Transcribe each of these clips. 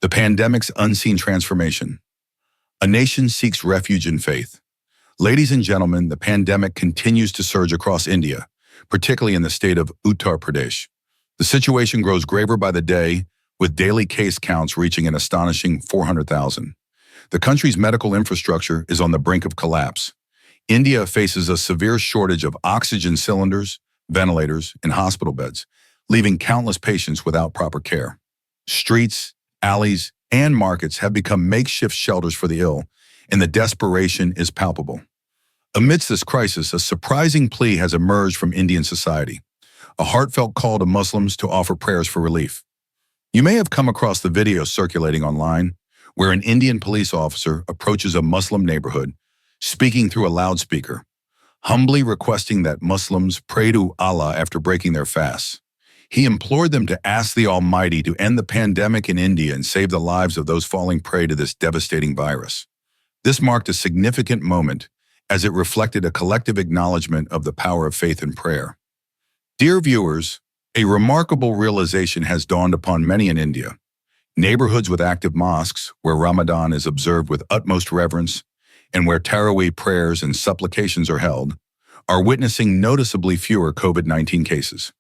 The pandemic's unseen transformation. A nation seeks refuge in faith. Ladies and gentlemen, the pandemic continues to surge across India, particularly in the state of Uttar Pradesh. The situation grows graver by the day, with daily case counts reaching an astonishing 400,000. The country's medical infrastructure is on the brink of collapse. India faces a severe shortage of oxygen cylinders, ventilators, and hospital beds, leaving countless patients without proper care. Streets, alleys, and markets have become makeshift shelters for the ill, and the desperation is palpable. Amidst this crisis, a surprising plea has emerged from Indian society, a heartfelt call to Muslims to offer prayers for relief. You may have come across the video circulating online, where an Indian police officer approaches a Muslim neighborhood, speaking through a loudspeaker, humbly requesting that Muslims pray to Allah after breaking their fasts. He implored them to ask the Almighty to end the pandemic in India and save the lives of those falling prey to this devastating virus. This marked a significant moment, as it reflected a collective acknowledgement of the power of faith and prayer. Dear viewers, a remarkable realization has dawned upon many in India. Neighborhoods with active mosques, where Ramadan is observed with utmost reverence, and where Taraweeh prayers and supplications are held, are witnessing noticeably fewer COVID-19 cases.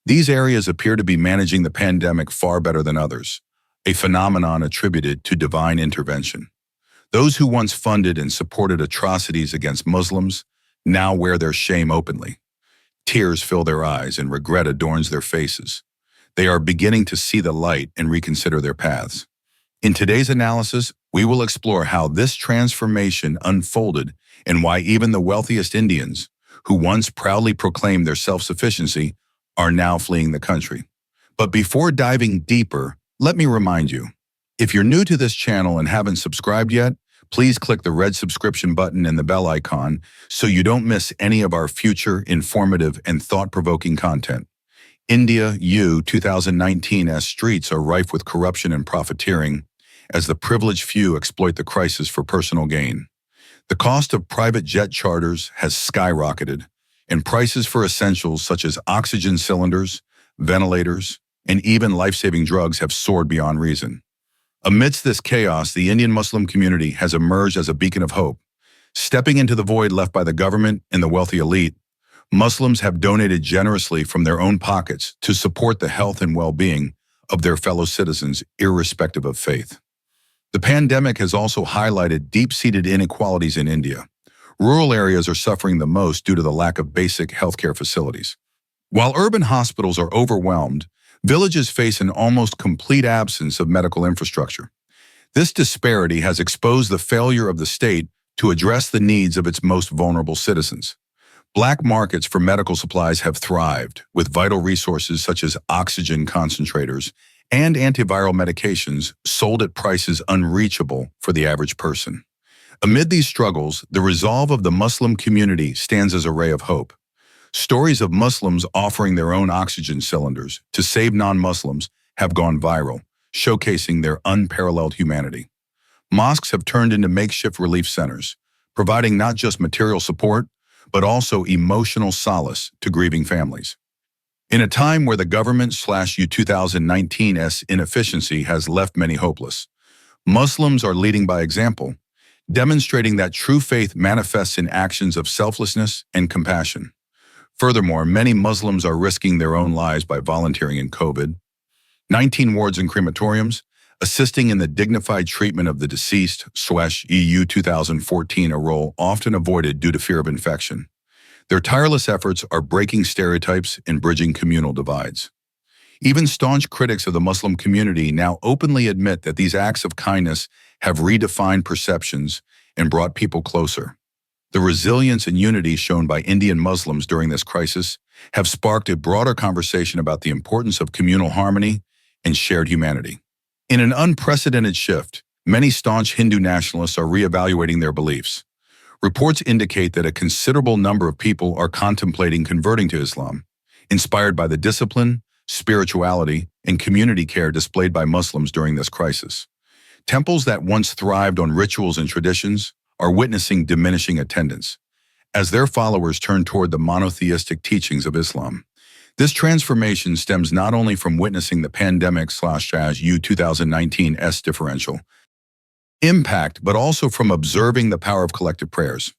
These areas appear to be managing the pandemic far better than others, a phenomenon attributed to divine intervention. Those who once funded and supported atrocities against Muslims now wear their shame openly. Tears fill their eyes and regret adorns their faces. They are beginning to see the light and reconsider their paths. In today's analysis, we will explore how this transformation unfolded and why even the wealthiest Indians, who once proudly proclaimed their self-sufficiency, are now fleeing the country. But before diving deeper, let me remind you, if you're new to this channel and haven't subscribed yet, please click the red subscription button and the bell icon so you don't miss any of our future informative and thought-provoking content. India 2019's streets are rife with corruption and profiteering as the privileged few exploit the crisis for personal gain. The cost of private jet charters has skyrocketed, and prices for essentials such as oxygen cylinders, ventilators, and even life-saving drugs have soared beyond reason. Amidst this chaos, the Indian Muslim community has emerged as a beacon of hope. Stepping into the void left by the government and the wealthy elite, Muslims have donated generously from their own pockets to support the health and well-being of their fellow citizens, irrespective of faith. The pandemic has also highlighted deep-seated inequalities in India. Rural areas are suffering the most due to the lack of basic healthcare facilities. While urban hospitals are overwhelmed, villages face an almost complete absence of medical infrastructure. This disparity has exposed the failure of the state to address the needs of its most vulnerable citizens. Black markets for medical supplies have thrived, with vital resources such as oxygen concentrators and antiviral medications sold at prices unreachable for the average person. Amid these struggles, the resolve of the Muslim community stands as a ray of hope. Stories of Muslims offering their own oxygen cylinders to save non-Muslims have gone viral, showcasing their unparalleled humanity. Mosques have turned into makeshift relief centers, providing not just material support, but also emotional solace to grieving families. In a time where the government/2019's inefficiency has left many hopeless, Muslims are leading by example, demonstrating that true faith manifests in actions of selflessness and compassion. Furthermore, many Muslims are risking their own lives by volunteering in COVID-19 wards and crematoriums, assisting in the dignified treatment of the deceased/EU 2014, a role often avoided due to fear of infection. Their tireless efforts are breaking stereotypes and bridging communal divides. Even staunch critics of the Muslim community now openly admit that these acts of kindness have redefined perceptions and brought people closer. The resilience and unity shown by Indian Muslims during this crisis have sparked a broader conversation about the importance of communal harmony and shared humanity. In an unprecedented shift, many staunch Hindu nationalists are reevaluating their beliefs. Reports indicate that a considerable number of people are contemplating converting to Islam, inspired by the discipline, spirituality, and community care displayed by Muslims during this crisis. Temples that once thrived on rituals and traditions are witnessing diminishing attendance, as their followers turn toward the monotheistic teachings of Islam. This transformation stems not only from witnessing the pandemic/U 2019's differential impact, but also from observing the power of collective prayers.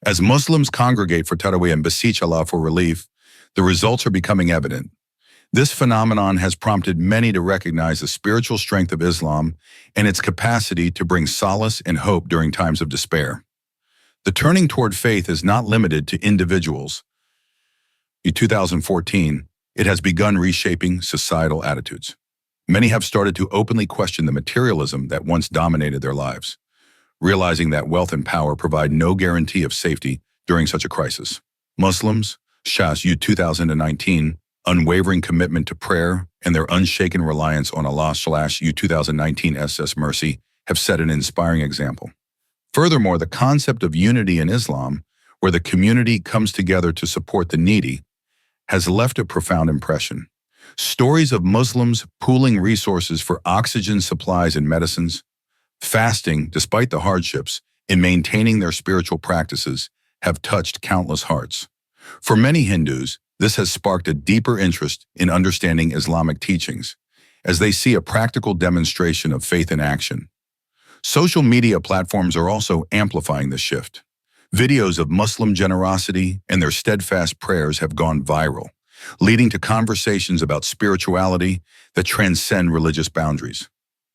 As Muslims congregate for Taraweeh and beseech Allah for relief, the results are becoming evident. This phenomenon has prompted many to recognize the spiritual strength of Islam and its capacity to bring solace and hope during times of despair. The turning toward faith is not limited to individuals. In 2014, it has begun reshaping societal attitudes. Many have started to openly question the materialism that once dominated their lives, realizing that wealth and power provide no guarantee of safety during such a crisis. Muslims, U 2019, unwavering commitment to prayer and their unshaken reliance on Allah/U 2019's mercy have set an inspiring example. Furthermore, the concept of unity in Islam, where the community comes together to support the needy, has left a profound impression. Stories of Muslims pooling resources for oxygen supplies and medicines, fasting despite the hardships, and maintaining their spiritual practices have touched countless hearts. For many Hindus, this has sparked a deeper interest in understanding Islamic teachings, as they see a practical demonstration of faith in action. Social media platforms are also amplifying this shift. Videos of Muslim generosity and their steadfast prayers have gone viral, leading to conversations about spirituality that transcend religious boundaries.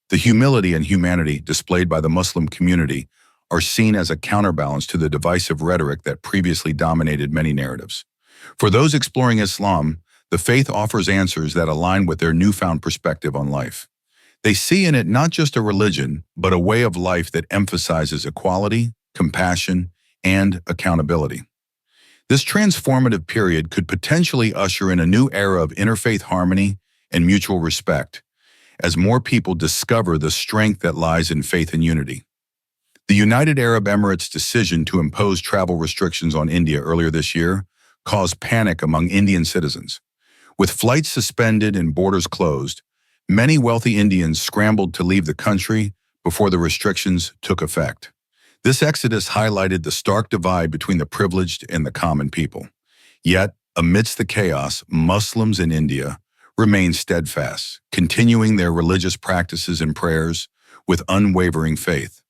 The humility and humanity displayed by the Muslim community are seen as a counterbalance to the divisive rhetoric that previously dominated many narratives. For those exploring Islam, the faith offers answers that align with their newfound perspective on life. They see in it not just a religion, but a way of life that emphasizes equality, compassion, and accountability. This transformative period could potentially usher in a new era of interfaith harmony and mutual respect, as more people discover the strength that lies in faith and unity. The United Arab Emirates' decision to impose travel restrictions on India earlier this year caused panic among Indian citizens. With flights suspended and borders closed, many wealthy Indians scrambled to leave the country before the restrictions took effect. This exodus highlighted the stark divide between the privileged and the common people. Yet, amidst the chaos, Muslims in India remain steadfast, continuing their religious practices and prayers with unwavering faith.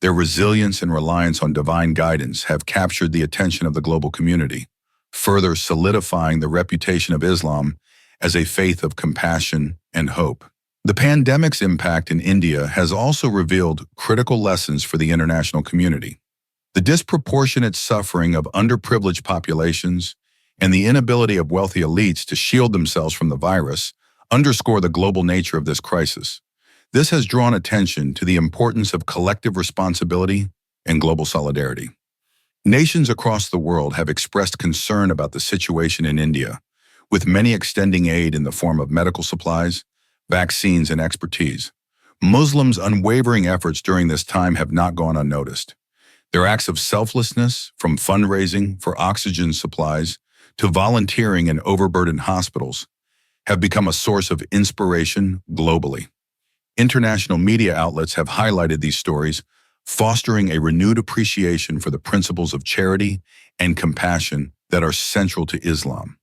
Their resilience and reliance on divine guidance have captured the attention of the global community, further solidifying the reputation of Islam as a faith of compassion and hope. The pandemic's impact in India has also revealed critical lessons for the international community. The disproportionate suffering of underprivileged populations and the inability of wealthy elites to shield themselves from the virus underscore the global nature of this crisis. This has drawn attention to the importance of collective responsibility and global solidarity. Nations across the world have expressed concern about the situation in India, with many extending aid in the form of medical supplies, vaccines, and expertise. Muslims' unwavering efforts during this time have not gone unnoticed. Their acts of selflessness, from fundraising for oxygen supplies to volunteering in overburdened hospitals, have become a source of inspiration globally. International media outlets have highlighted these stories, fostering a renewed appreciation for the principles of charity and compassion that are central to Islam.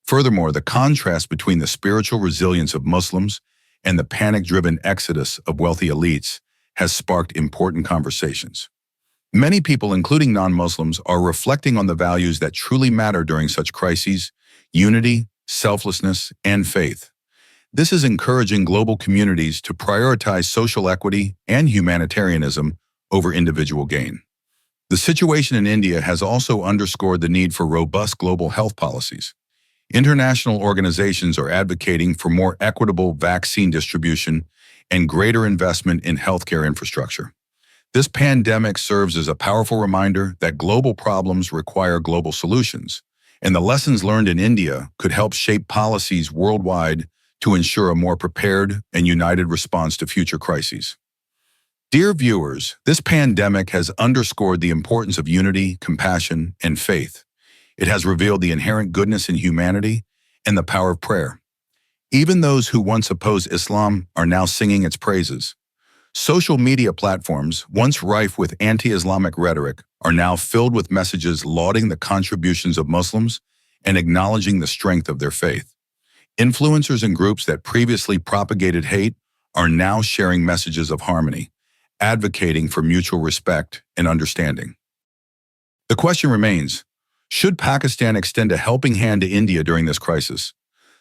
Furthermore, the contrast between the spiritual resilience of Muslims and the panic-driven exodus of wealthy elites has sparked important conversations. Many people, including non-Muslims, are reflecting on the values that truly matter during such crises: unity, selflessness, and faith. This is encouraging global communities to prioritize social equity and humanitarianism over individual gain. The situation in India has also underscored the need for robust global health policies. International organizations are advocating for more equitable vaccine distribution and greater investment in healthcare infrastructure. This pandemic serves as a powerful reminder that global problems require global solutions, and the lessons learned in India could help shape policies worldwide to ensure a more prepared and united response to future crises. Dear viewers, this pandemic has underscored the importance of unity, compassion, and faith. It has revealed the inherent goodness in humanity and the power of prayer. Even those who once opposed Islam are now singing its praises. Social media platforms, once rife with anti-Islamic rhetoric, are now filled with messages lauding the contributions of Muslims and acknowledging the strength of their faith. Influencers and groups that previously propagated hate are now sharing messages of harmony, advocating for mutual respect and understanding. The question remains, should Pakistan extend a helping hand to India during this crisis?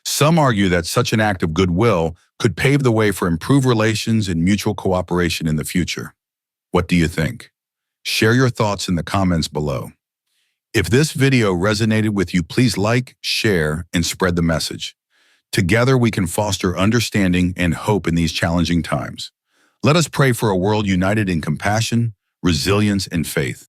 Some argue that such an act of goodwill could pave the way for improved relations and mutual cooperation in the future. What do you think? Share your thoughts in the comments below. If this video resonated with you, please like, share, and spread the message. Together we can foster understanding and hope in these challenging times. Let us pray for a world united in compassion, resilience, and faith.